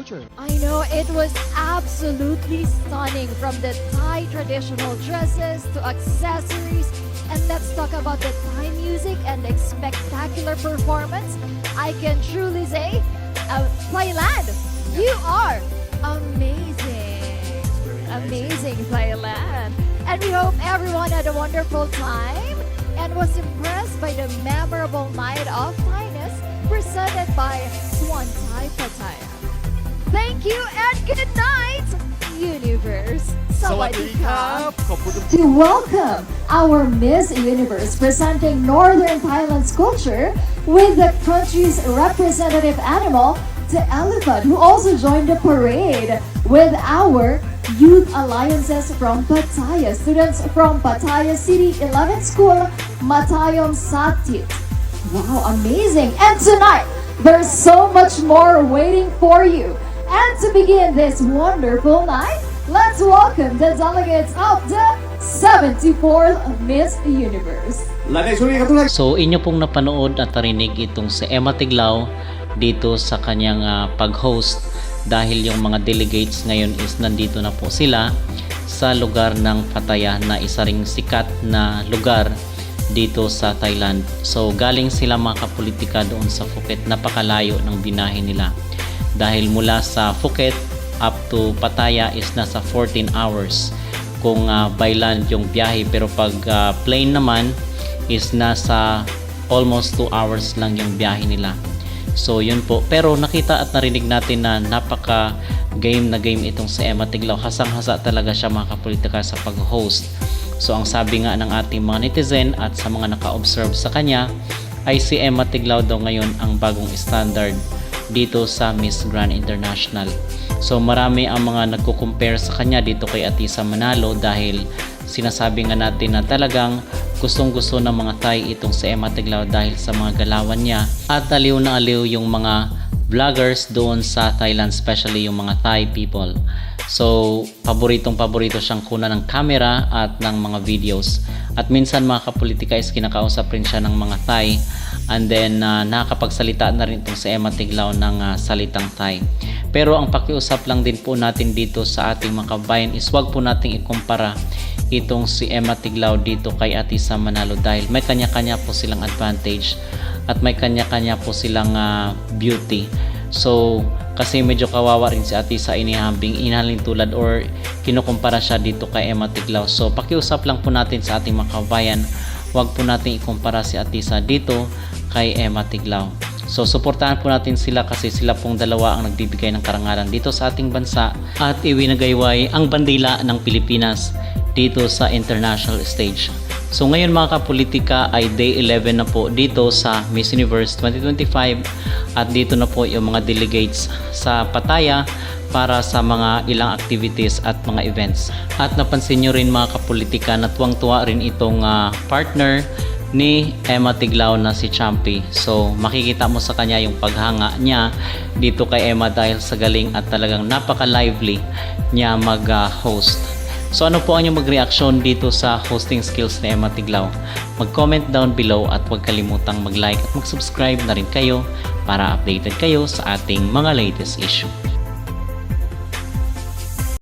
culture. I know it was absolutely stunning, from the Thai traditional dresses to accessories. And let's talk about the Thai music and the spectacular performance. I can truly say, Thailand, you are amazing. Amazing, Thailand. And we hope everyone had a wonderful time and was impressed by the memorable night of Thainess presented by Swan Thai Pattaya. Thank you and good night, Universe. สวัสดีครับขอบคุณทุก To welcome our Miss Universe presenting Northern Thailand's culture with the country's representative animal, the elephant, who also joined the parade with our youth alliances from Pattaya, students from Pattaya City 11th School, Matayom Satit. Wow, amazing! And tonight, there's so much more waiting for you. And to begin this wonderful night, let's welcome the delegates of the 74th Miss Universe. และในช่วงนี้ครับทุกท่าน So inyo pong napanood at narinig itong si Emma Tiglao dito sa kanyang pag-host, dahil yung mga delegates ngayon is nandito na po sila sa lugar ng Pattaya na isa ring sikat na lugar dito sa Thailand. So galing sila mga kapolitika doon sa Phuket, napakalayo ng binahe nila. Dahil mula sa Phuket up to Pattaya is nasa 14 hours kung by land yung biyahe, pero pag plane naman is nasa almost 2 hours lang yung biyahe nila. So yun po, pero nakita at narinig natin na napaka game na game itong si Emma Tiglao. Hasang-hasa talaga siya mga kapolitika sa pag-host. So ang sabi nga ng ating mga netizen at sa mga naka-observe sa kanya ay si Emma Tiglao daw ngayon ang bagong standard dito sa Miss Grand International. So marami ang mga nagko-compare sa kanya dito kay Atisa Manalo, dahil sinasabi nga natin na talagang gustong-gusto ng mga Thai itong si Emma Tiglao dahil sa mga galawan niya, at aliw na aliw yung mga vloggers doon sa Thailand, especially yung mga Thai people. So paborito siyang kuna ng camera at ng mga videos, at minsan mga kapolitika is kinakausap rin siya ng mga Thai, and then nakakapagsalita na rin itong si Emma Tiglao ng salitang Thai. Pero ang pakiusap lang din po natin dito sa ating mga kabayan is wag po nating ikumpara itong si Emma Tiglao dito kay Atisa Manalo, dahil may kanya-kanya po silang advantage at may kanya-kanya po silang beauty. So kasi medyo kawawa rin si Atisa, inaling tulad or kinukumpara siya dito kay Emma Tiglao. So pakiusap lang po natin sa ating mga kabayan, wag po natin ikumpara si Atisa dito kay Emma Tiglao. So suportahan po natin sila kasi sila pong dalawa ang nagbibigay ng karangalan dito sa ating bansa at iwinagayway ang bandila ng Pilipinas dito sa international stage. So ngayon mga kapolitika ay day 11 na po dito sa Miss Universe 2025, at dito na po yung mga delegates sa Pattaya para sa mga ilang activities at mga events. At napansin nyo rin mga kapolitika na tuwang-tuwa rin itong partner ni Emma Tiglao na si Champi. So makikita mo sa kanya yung paghanga niya dito kay Emma dahil sa galing at talagang napaka-lively niya mag-host. So ano po ang inyong mag-reaction dito sa hosting skills ni Emma Tiglao? Mag-comment down below at huwag kalimutang mag-like at mag-subscribe na rin kayo para updated kayo sa ating mga latest issue.